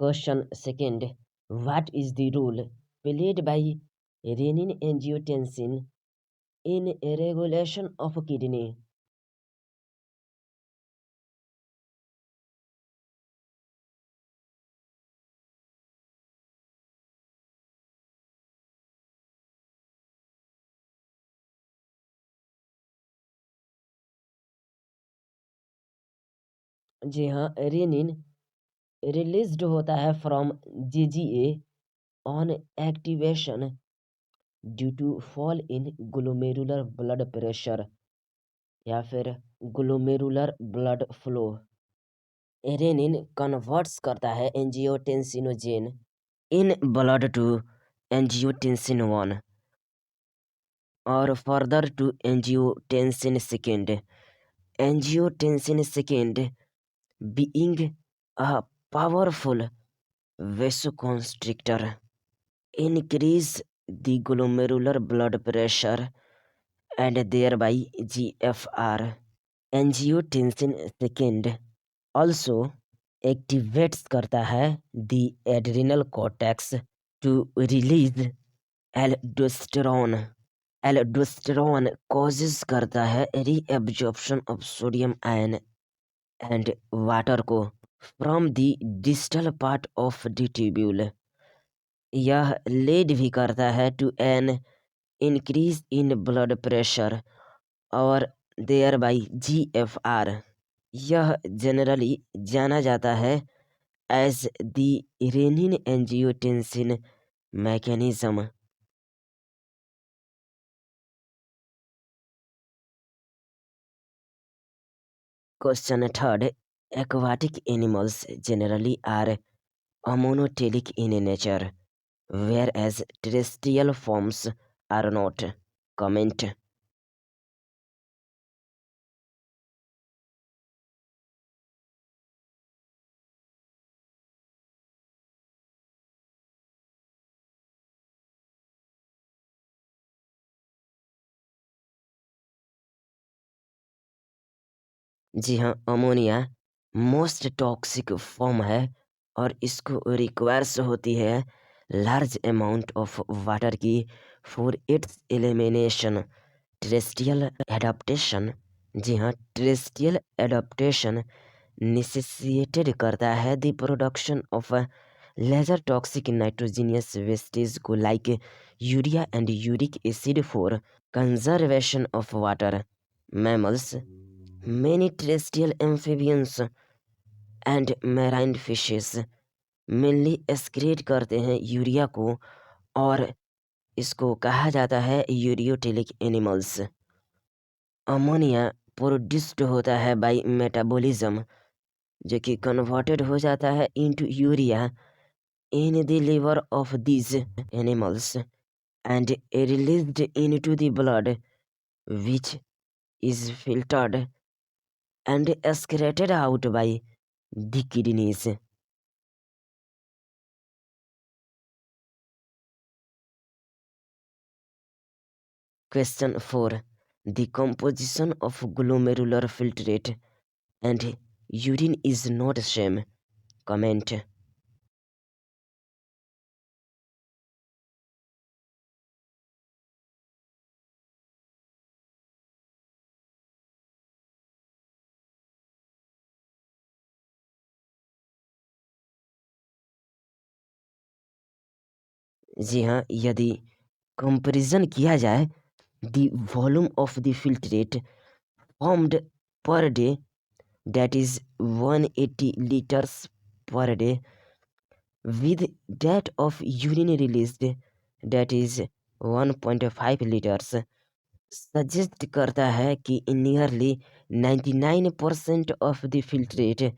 Question second. What is the role played by renin-angiotensin in regulation of kidney? जी हाँ, rennin released होता है from JGA on activation due to fall in glomerular blood pressure या फिर glomerular blood flow. Renin converts करता है angiotensinogen in blood to angiotensin 1 और further to angiotensin second. Angiotensin second being a powerful vasoconstrictor increase the glomerular blood pressure and thereby GFR. Angiotensin second also activates करता है the adrenal cortex to release aldosterone. Aldosterone causes करता है reabsorption of sodium ion and water को from the distal part of the tubule. यह lead भी करता है to an increase in blood pressure और thereby GFR. यह generally जाना जाता है as the renin-angiotensin mechanism. Question third. Aquatic animals generally are monotelic in nature, whereas terrestrial forms are not. Comment. जी हाँ, अमोनिया मोस्ट टॉक्सिक फॉर्म है और इसको requires होती है लार्ज अमाउंट ऑफ वाटर की for its elimination. Terrestrial adaptation, जी हाँ, terrestrial adaptation necessitated करता है the production of lesser toxic nitrogenous wastage को like urea and uric acid for conservation of water. Mammals, many terrestrial amphibians and marine fishes mainly excrete करते हैं urea को और इसको कहा जाता है यूरियोटेलिक एनिमल्स। अमोनिया प्रोड्यूस्ड होता है बाय मेटाबॉलिज्म जो कि कन्वर्टेड हो जाता है into urea in the liver of these animals and released into the blood which is filtered and excreted out by the kidneys. Question 4. The composition of glomerular filtrate and urine is not same. Comment. जी हाँ, यदि comparison किया जाए the volume of the filtrate formed per day, that is 180 liters per day, with that of urine released, that is 1.5 liters, suggest करता है कि nearly 99% of the filtrate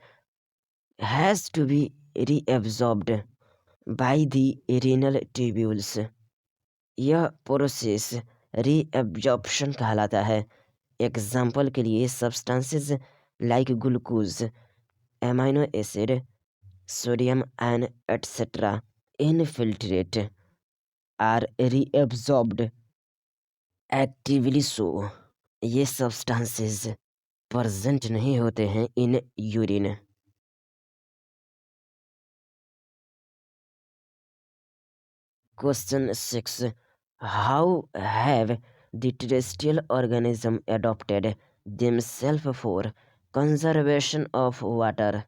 has to be reabsorbed by the renal tubules. यह process reabsorption कहलाता है। Example के लिए substances like glucose, amino acid, sodium and etcetera in filtrate are reabsorbed actively so. ये substances present नहीं होते हैं in urine. Question 6. How have the terrestrial organism adopted themselves for conservation of water?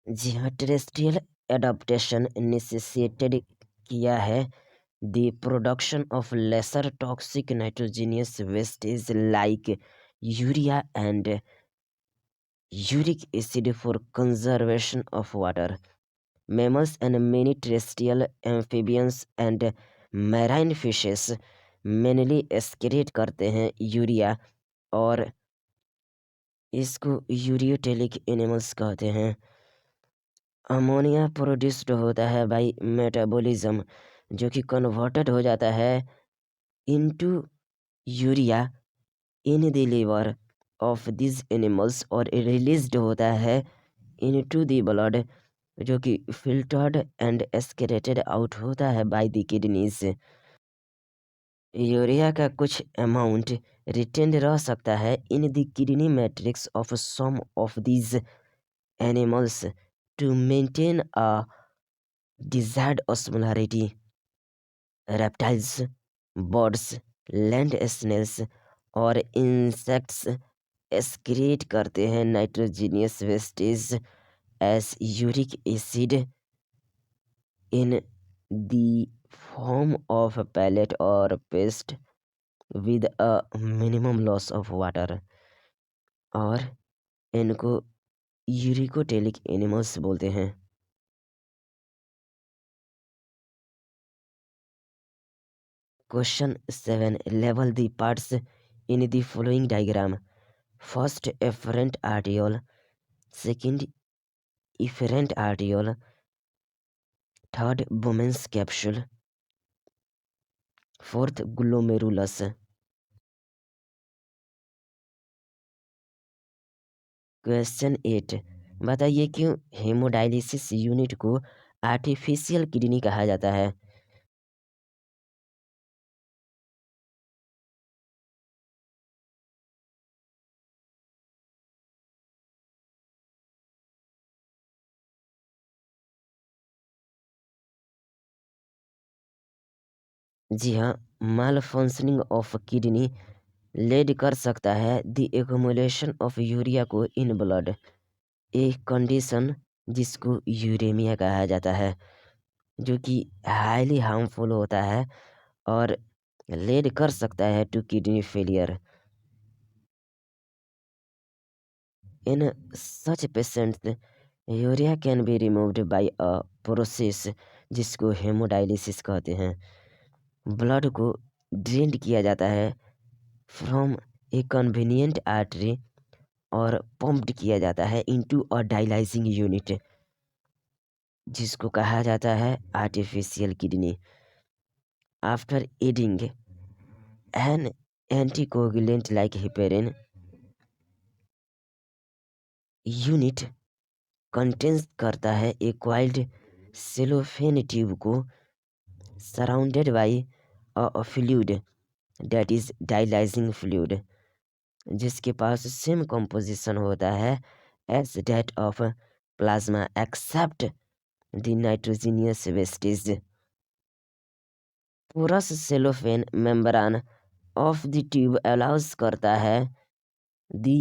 जी हाँ, terrestrial adaptation necessitated किया है the production of lesser toxic nitrogenous wastes like urea and uric acid for conservation of water. Mammals and many terrestrial amphibians and marine fishes mainly excrete करते हैं urea और इसको ureotelic animals कहते हैं। Ammonia produced होता है by metabolism जो कि कन्वर्टेड हो जाता है into urea in the liver of this animals और रिलीज्ड होता है इनटू द ब्लड जो कि फिल्टर्ड एंड एक्सक्रेटेड आउट होता है बाय द किडनीज। यूरिया का कुछ अमाउंट रिटेंड रह सकता है in the kidney matrix of some of these animals to maintain a desired osmolarity. Reptiles, birds, land snails और इंसेक्ट्स एक्सक्रीट करते हैं nitrogenous wastage as uric acid in the form of a pellet or paste with a minimum loss of water और इनको uricotelic animals बोलते हैं। Question 7. Level the parts in the following diagram. First, efferent arteriole. Second, efferent arteriole. Third, Bowman's capsule. Fourth, glomerulus. Question 8. बताइए क्यों hemodialysis unit को artificial kidney कहा जाता है? जी हाँ, माल फंक्शनिंग ऑफ किडनी लेड कर सकता है द एक्युमुलेशन ऑफ यूरिया को इन ब्लड, एक कंडीशन जिसको यूरेमिया कहा जाता है जो कि हाईली हार्मफुल होता है और लेड कर सकता है to kidney failure. In such patients urea can be removed by a process जिसको हेमोडायलिसिस कहते हैं। ब्लड को ड्रेन किया जाता है फ्रॉम ए कन्वीनियंट आर्टरी और पंप्ड किया जाता है इनटू अ डायलाइजिंग यूनिट जिसको कहा जाता है artificial kidney. After adding an anticoagulant like heparin unit contains करता है ए क्वाइल्ड सेलोफेन ट्यूब को surrounded by a fluid that is dialysing fluid जिसके पास सेम कंपोजिशन होता है as that of plasma except the nitrogenous wastage. Porous cellophane membrane of the tube allows करता है the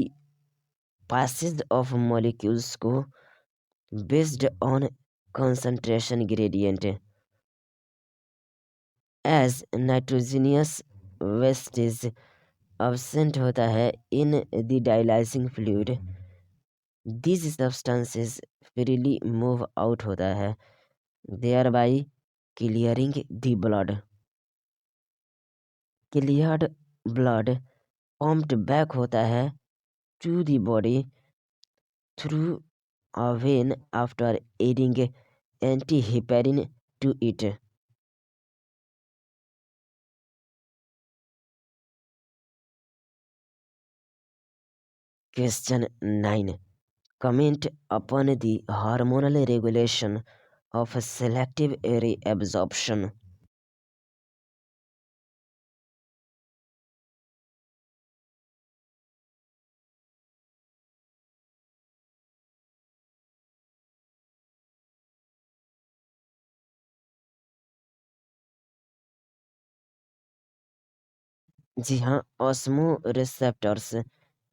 passage of molecules को based on concentration gradient as nitrogenous wastage absent होता है in the dialysing fluid this substances freely move out होता है thereby clearing the blood. Cleared blood pumped back होता है to the body through a vein after adding antiheparin to it. Question 9. Comment upon the hormonal regulation of selective air absorption. जी हाँ, osmoreceptors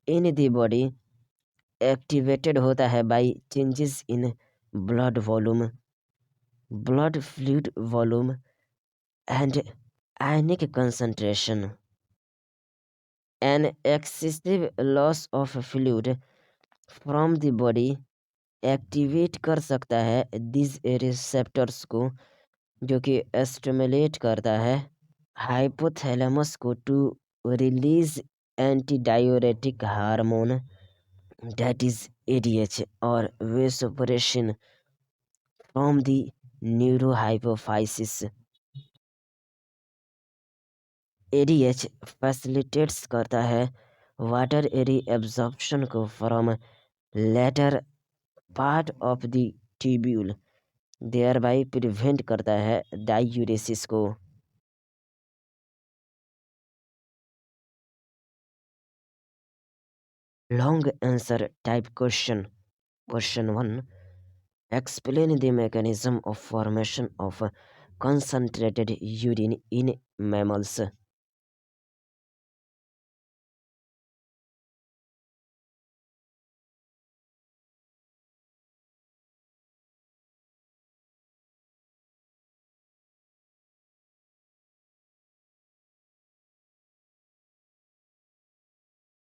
in the body activated होता है by changes in blood volume, blood fluid volume, and ionic concentration. An excessive loss of fluid from the body activate कर सकता है this receptors को, जो कि स्टिमुलेट करता है हाइपोथैलेमस को to release antidiuretic hormone that is ADH और vasopressin from the neurohypophysis. ADH facilitates करता है वाटर एरी एब्जॉर्प्शन को from latter part of the tubule, thereby prevent करता है डायूरेसिस को। Long answer type question. Question 1, explain the mechanism of formation of concentrated urine in mammals।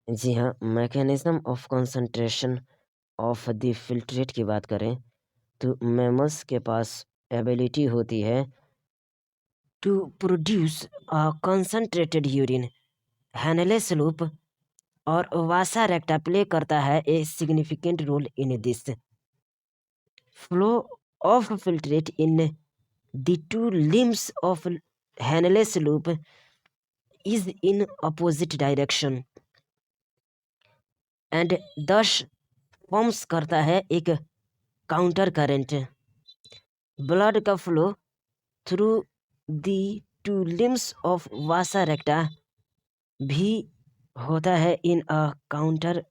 जी हाँ, mechanism of concentration of the filtrate की बात करें तो मैमल्स के पास एबिलिटी होती है to produce a concentrated urine. Henle's loop और वासा रेक्टा प्ले करता है a significant role in this flow of filtrate in the two limbs of Henle's loop is in opposite direction and thus forms करता है एक counter current. Blood का flow through the two limbs of vasa recta भी होता है in a counter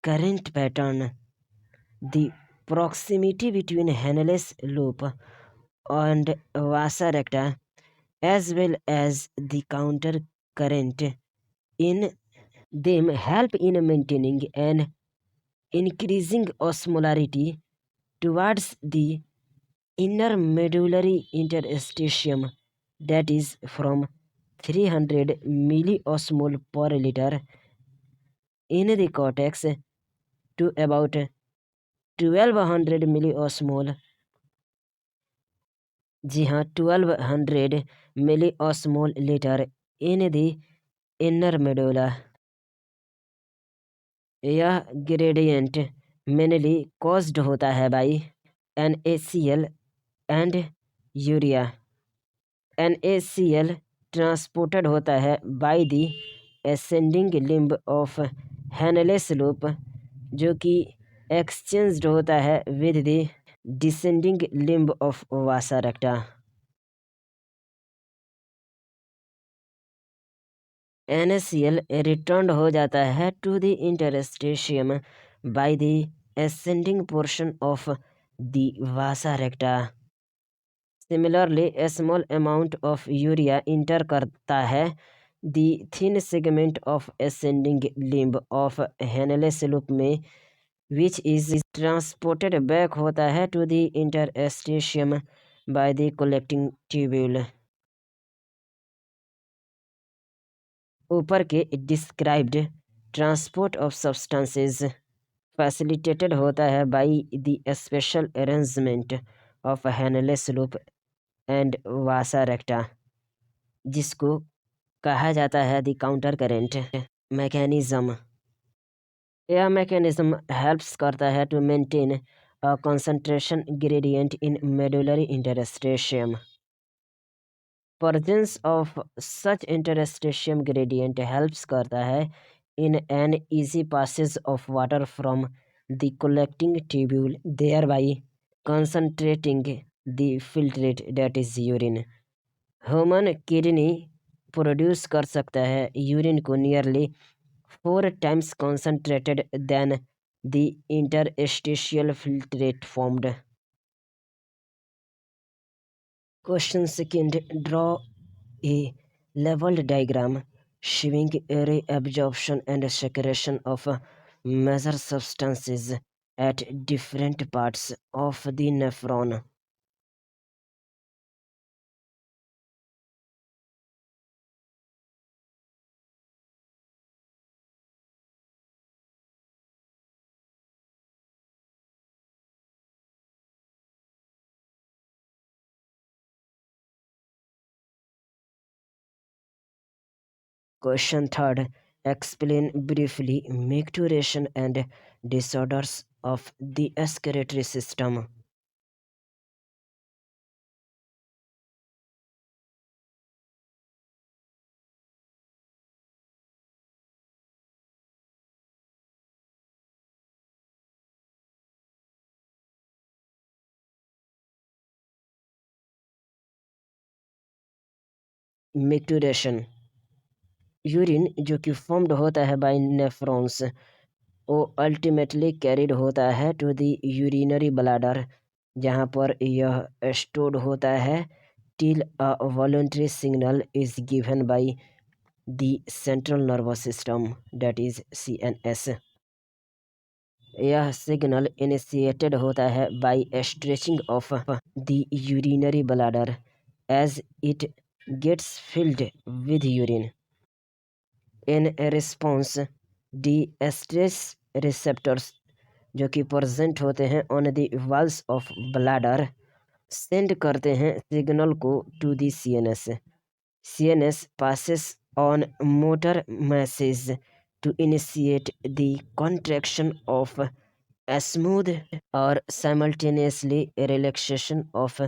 current pattern. The proximity between Henle's loop and vasa recta, as well as the counter current in them, help in maintaining an increasing osmolarity towards the inner medullary interstitium, that is from 300 milliosmol per liter in the cortex to about 1200 milliosmol। जी हाँ, 1200 milliosmol liter इन the inner medulla. यह gradient mainly caused होता है by NaCl and urea. NaCl transported होता है by the ascending limb of Henle's loop, जो कि एक्सचेंज्ड होता है with the descending limb of vasa recta. NaCl return हो जाता है to the interstitium by the ascending portion of the vasa recta। Similarly, a small amount of urea enter करता है the thin segment of ascending limb of Henle's loop में, which is transported back होता है to the interstitium by the collecting tubule। ऊपर के described transport of substances facilitated होता है by the special arrangement of Henle's loop and vasa recta, जिसको कहा जाता है द काउंटर करेंट मैकेनिज्म। यह मैकेनिज्म हेल्प्स करता है to maintain a concentration gradient in medullary interstitium. Presence of such interstitium gradient helps करता है in an easy passage of water from the collecting tubule, thereby concentrating the filtrate that is urine. Human kidney produce कर सकता है urine को nearly 4 times concentrated than the interstitial filtrate formed. Question second, draw a leveled diagram showing reabsorption and secretion of major substances at different parts of the nephron. Question third, explain briefly micturition and disorders of the excretory system. Micturition, urine जो कि formed होता है bye nephrons वो ultimately carried होता है to the urinary bladder जहाँ पर यह स्टोर्ड होता है till a voluntary signal is given by the central nervous system that is CNS. यह सिग्नल इनिशिएटेड होता है by stretching of the urinary bladder as it gets filled with urine. In response the stretch receptors जो कि present होते हैं on the walls of bladder send करते हैं signal को to the CNS. CNS passes on motor message to initiate the contraction of a smooth or simultaneously relaxation of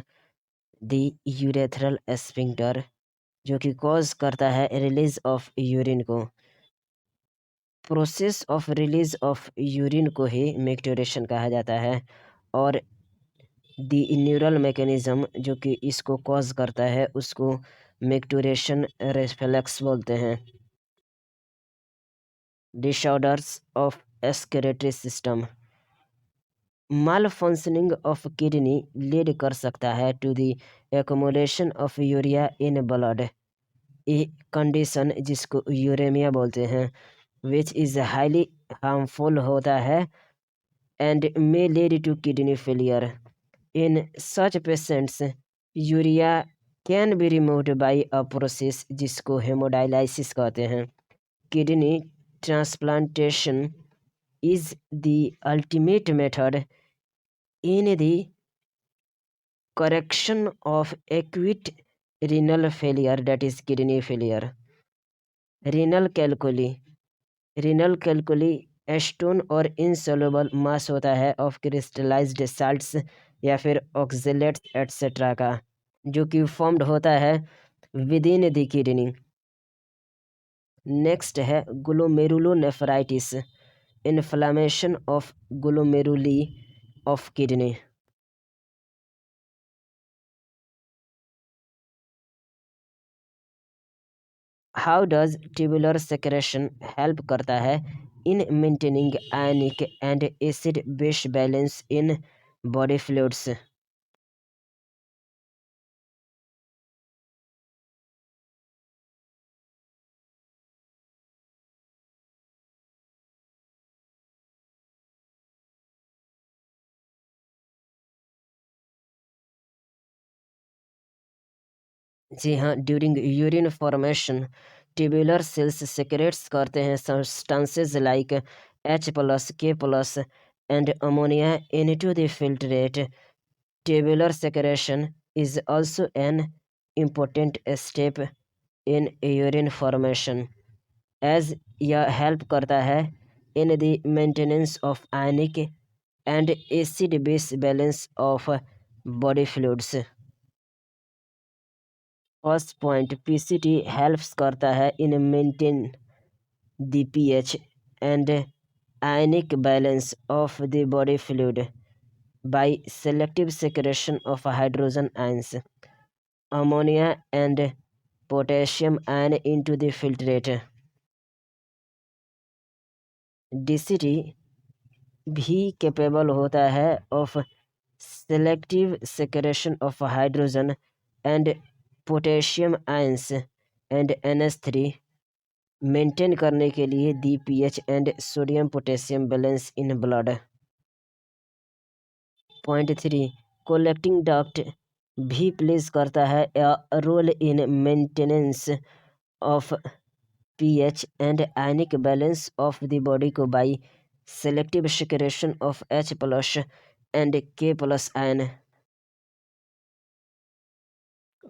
the urethral sphincter जो कि cause करता है release of urine को. Process of release of urine को ही मेक्टोरेशन कहा जाता है और द न्यूरल मैकेनिज्म जो कि इसको कॉज करता है उसको मेक्टोरेशन रिफ्लेक्स बोलते हैं. Disorders of excretory system, malfunctioning of kidney lead कर सकता है to the accumulation of urea in blood, a condition जिसको यूरेमिया बोलते हैं विच इज़ हाईली हार्मफुल होता है and may lead to kidney failure. In such patients urea can be removed by a process जिसको haemodialysis कहते हैं. Kidney transplantation is the ultimate method in the correction of acute renal failure that is kidney failure. renal calculi, renal calculi stone और insoluble मास होता है of crystallised salts या फिर ऑक्जेलेट्स etcetera का जो कि फॉर्म्ड होता है within the kidney. Next है glomerulonephritis, inflammation of glomeruli of kidney. How does tubular secretion help करता है in maintaining ionic and acid base balance in body fluids. जी हाँ, during urine formation tubular cells secretes करते हैं substances like H+, K+ and ammonia into the filtrate. Tubular secretion is also an important step in urine formation as यह help करता है in the maintenance of ionic and acid base balance of body fluids. First point, PCT helps करता है in maintain the pH and ionic balance of the body fluid. by selective secretion of hydrogen ions, ammonia and potassium ion into the filtrate. DCT भी capable होता है of selective secretion of hydrogen and potassium ions and NH3 maintain करने के लिए दी pH and sodium potassium balance in blood. Point 3. Collecting duct भी place करता है a role in maintenance of pH and ionic balance of the body को by selective secretion of H plus and K plus ion.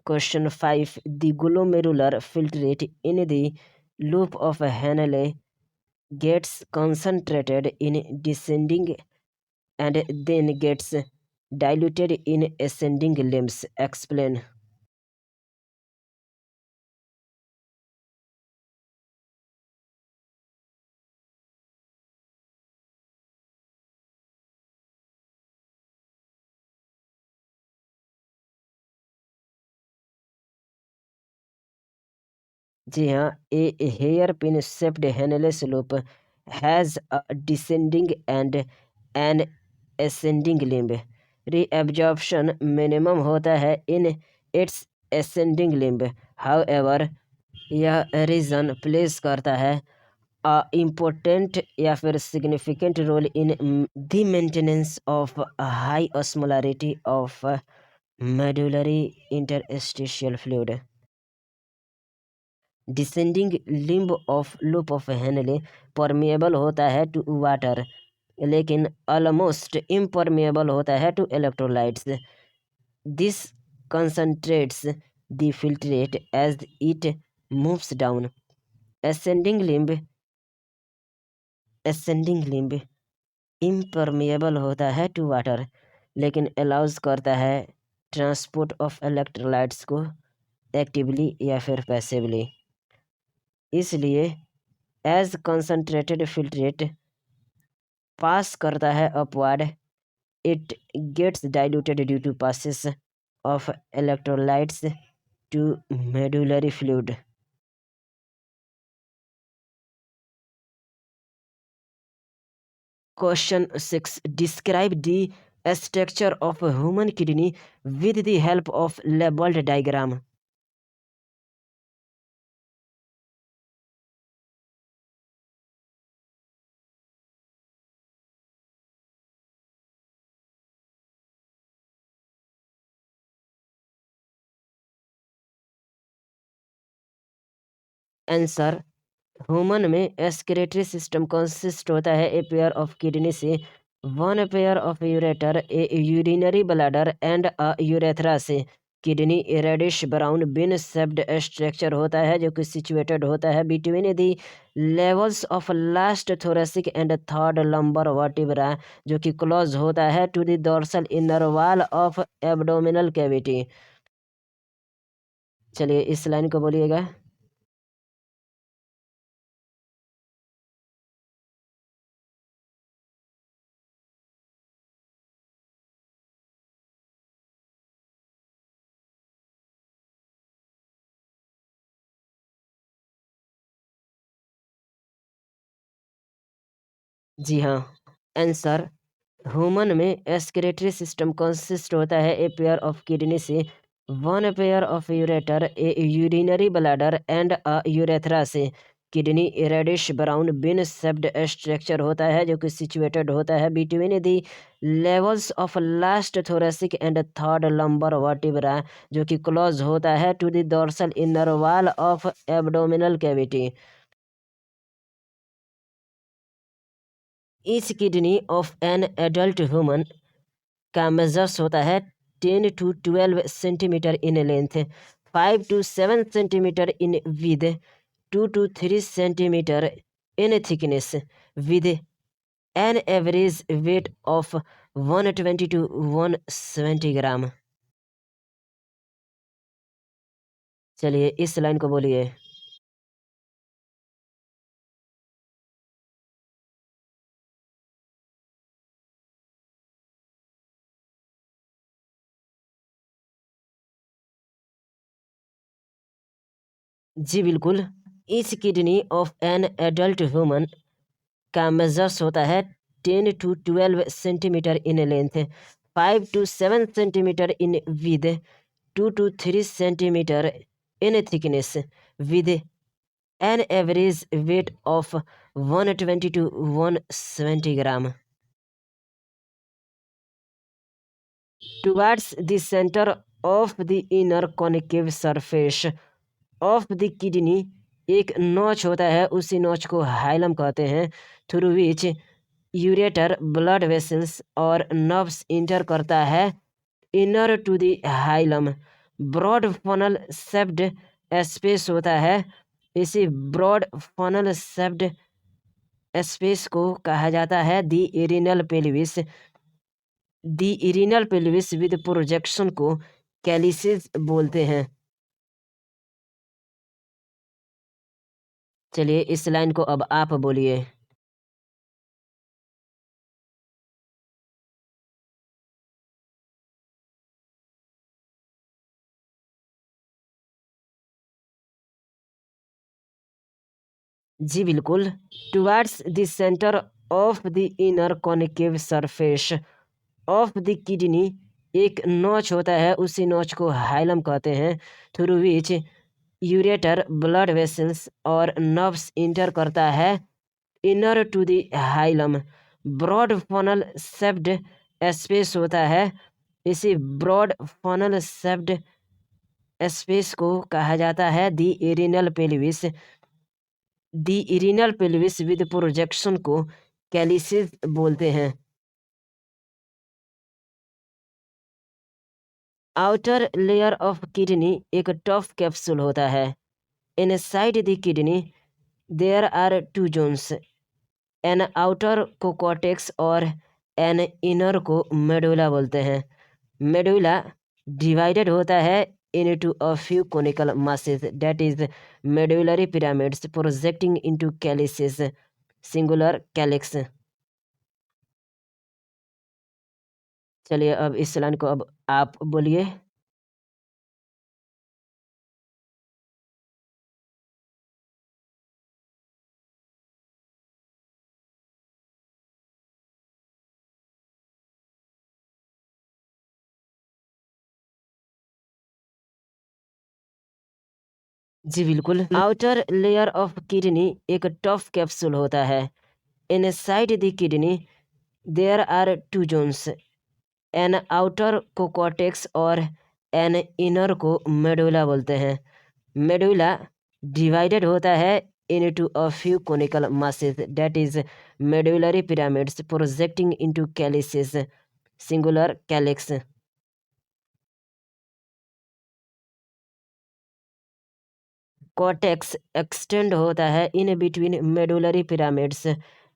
Question 5. The glomerular filtrate in the loop of Henle gets concentrated in descending and then gets diluted in ascending limbs. Explain. जी हाँ, a hairpin shaped Henle loop has a descending and an ascending limb. Reabsorption minimum होता है in its ascending limb. However, यह reason place करता है a important या फिर significant role in the maintenance of a high osmolarity of medullary interstitial fluid. Descending limb of loop of Henle permeable होता है to water लेकिन almost impermeable होता है to electrolytes. This concentrates the filtrate as it moves down. ascending limb impermeable होता है to water लेकिन allows करता है ट्रांसपोर्ट ऑफ इलेक्ट्रोलाइट्स को एक्टिवली या फिर पैसिवली. इसलिए एज कंसंट्रेटेड फिल्ट्रेट पास करता है upward it gets diluted due to passes of electrolytes to medullary fluid. Question 6. Describe the structure of a human kidney with the help of labeled diagram. Answer. Human में excretory system consist होता है a pair of kidney से, one pair of ureter, a urinary bladder and a urethra से. Kidney reddish brown bean shaped structure होता है जो कि situated होता है between the levels of last thoracic and third lumbar vertebra जो कि क्लोज होता है to the dorsal inner wall of abdominal cavity. चलिए इस लाइन को बोलिएगा. जी हाँ. आंसर. ह्यूमन में एक्सक्रीटरी सिस्टम कंसिस्ट होता है ए पेयर ऑफ किडनी से, one pair of ureter, a urinary bladder and a urethra से. Kidney reddish brown bean shaped structure होता है जो कि सिचुएटेड होता है between the levels of last thoracic and third lumbar vertebra जो कि क्लोज होता है to the dorsal inner wall of abdominal cavity. Each kidney of an adult human का मेजर्स होता है 10 to 12 centimetre in length, 5 to 7 centimetre in with, 2 to 3 centimetre in thickness, with an average weight of 120 to 170 ग्राम. चलिए इस line को बोलिए. जी बिल्कुल। Each kidney of an adult human का मेजर्स होता है 10 to 12 centimetre in length, 5 to 7 centimetre in with, 2 to 3 centimetre in thickness, with an average weight of 120 to 170 gram. Towards the center of the inner concave surface of the kidney एक नोच होता है, उसी नोच को hilum कहते हैं, through which ureter blood vessels और नर्व्स इंटर करता है inner to the hilum. Broad funnel shaped space होता है, इसी ब्रॉड फनल शेप्ड स्पेस को कहा जाता है the renal pelvis. The renal pelvis with projection को कैलिसिस बोलते हैं। चलिए इस लाइन को अब आप बोलिए। जी बिल्कुल। Towards the centre of the inner concave surface of the kidney एक नोच होता है, उसी नोच को हाइलम कहते हैं, through which ureter blood vessels और नर्व्स इंटर करता है inner to the hilum. Broad funnel shaped space होता है, इसी ब्रॉड फनल शेप्ड स्पेस को कहा जाता है the renal pelvis. The renal pelvis with projection को कैलिसिस बोलते हैं। आउटर लेयर ऑफ किडनी एक टफ कैप्सूल होता है। Inside the kidney there are two zones, an outer को कॉर्टेक्स और एन इनर को मेडुला बोलते हैं। मेडुला डिवाइडेड होता है into a few conical masses, that is medullary pyramids projecting into calyces, singular calyx। चलिए अब इस लाइन को अब आप बोलिए। जी बिल्कुल। आउटर लेयर ऑफ किडनी एक टफ कैप्सूल होता है। Inside the kidney there are two zones, an outer को कॉर्टेक्स और एन इनर को मेडुला बोलते हैं। मेडुला डिवाइडेड होता है into a few conical masses, that is medullary pyramids projecting into calyces, singular calyx। Cortex extend होता है in between medullary pyramids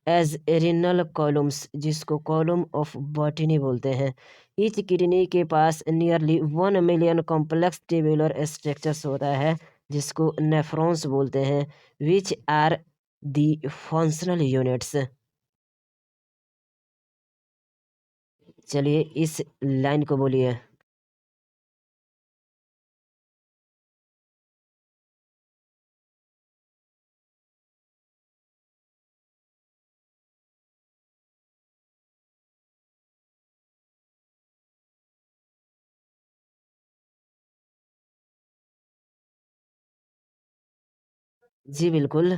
as renal columns, जिसको कॉलम ऑफ बॉटनी बोलते हैं। ईच किडनी के पास nearly 1 million complex tubular structures होता है, जिसको नेफ्रॉन्स बोलते हैं, which are the functional units. चलिए इस लाइन को बोलिए। जी बिल्कुल।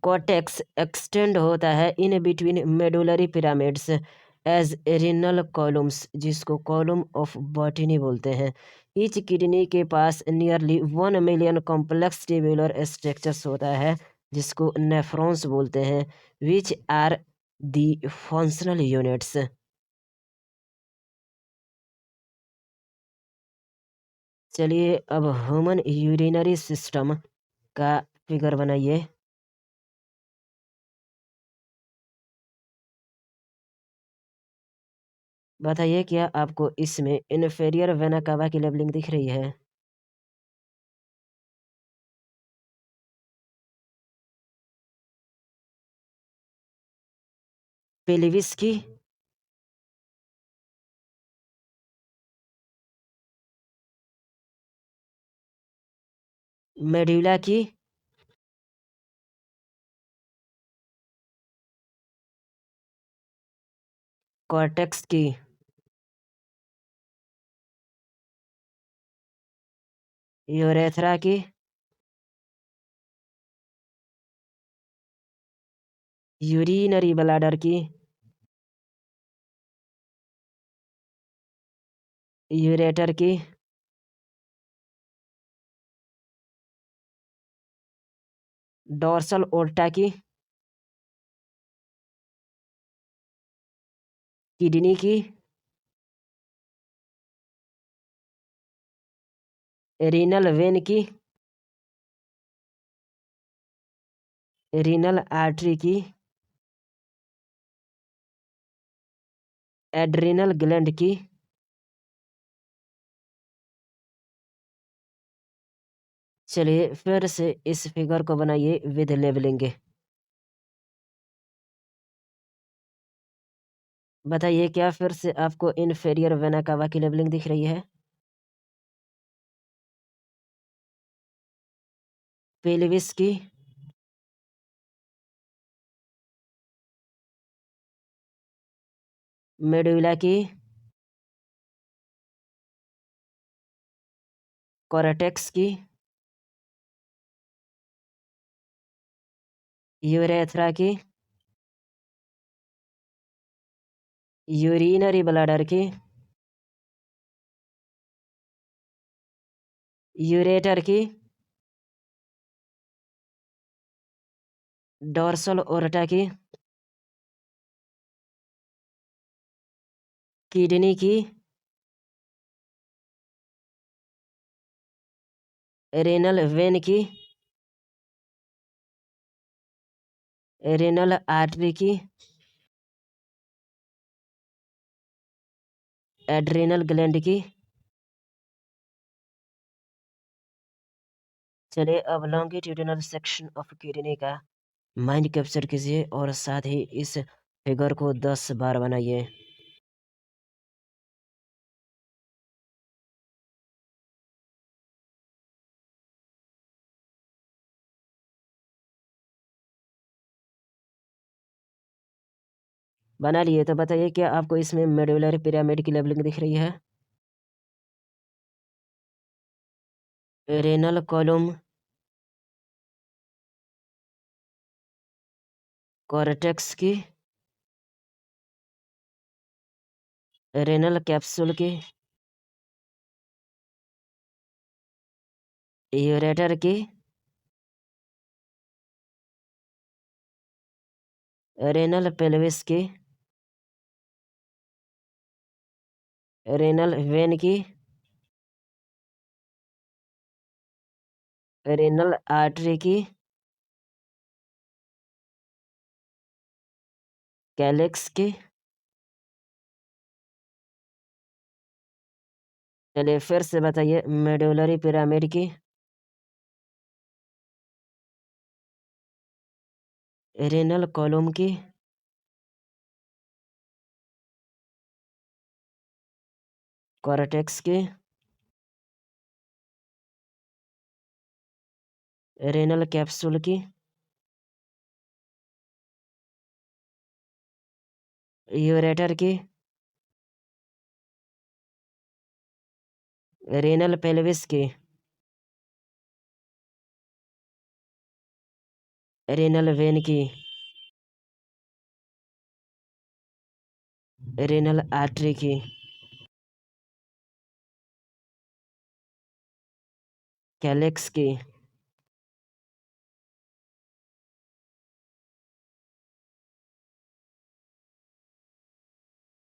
कॉर्टेक्स एक्सटेंड होता है in between medullary pyramids as renal columns, जिसको कॉलम ऑफ बॉटनी बोलते हैं। ईच किडनी के पास nearly 1 million complex tubular structures होता है, जिसको नेफ्रॉन्स बोलते हैं, which are the functional units. चलिए अब ह्यूमन यूरिनरी सिस्टम का फिगर बनाइए। बताइए क्या आपको इसमें इन्फेरियर वेना कावा की लेबलिंग दिख रही है? पेल्विस की? मेड्यूला की, कॉर्टेक्स की, यूरेथ्रा की, यूरिनरी ब्लैडर की, यूरेटर की, डोर्सल ओर्टा की, किडनी की, रीनल वेन की, रीनल आर्टरी की, एड्रिनल ग्लैंड की। चलिए फिर से इस फिगर को बनाइए विद लेबलिंग। बताइए क्या फिर से आपको इन्फेरियर वेना कावा की लेबलिंग दिख रही है? पेल्विस की, मेडुला की, कोरेटेक्स की, यूरेथ्रा की, यूरिनरी ब्लैडर की, यूरेटर की, डोर्सल ओर्टा की, किडनी की, रेनल वेन की, रेनल आर्टरी की, एड्रिनल ग्लैंड की। चलिए अब लॉन्गिट्यूडिनल सेक्शन ऑफ किडनी का माइंड कैप्चर कीजिए और साथ ही इस फिगर को 10 बार बनाइए। बना लिए तो बताइए क्या आपको इसमें मेडुलर पिरामिड की लेबलिंग दिख रही है? रेनल कॉलम, कॉर्टेक्स की, रेनल कैप्सूल की, यूरेटर की, रेनल पेल्विस की, रेनल वेन की, रेनल आर्टरी की, कैलेक्स की। चलिए फिर से बताइए मेडुलरी पिरामिड की, रेनल कॉलम की, कॉर्टेक्स की, रेनल कैप्सूल की, यूरेटर की, रेनल पेल्विस की, रेनल वेन की, रेनल आर्टरी की, कैलेक्स की,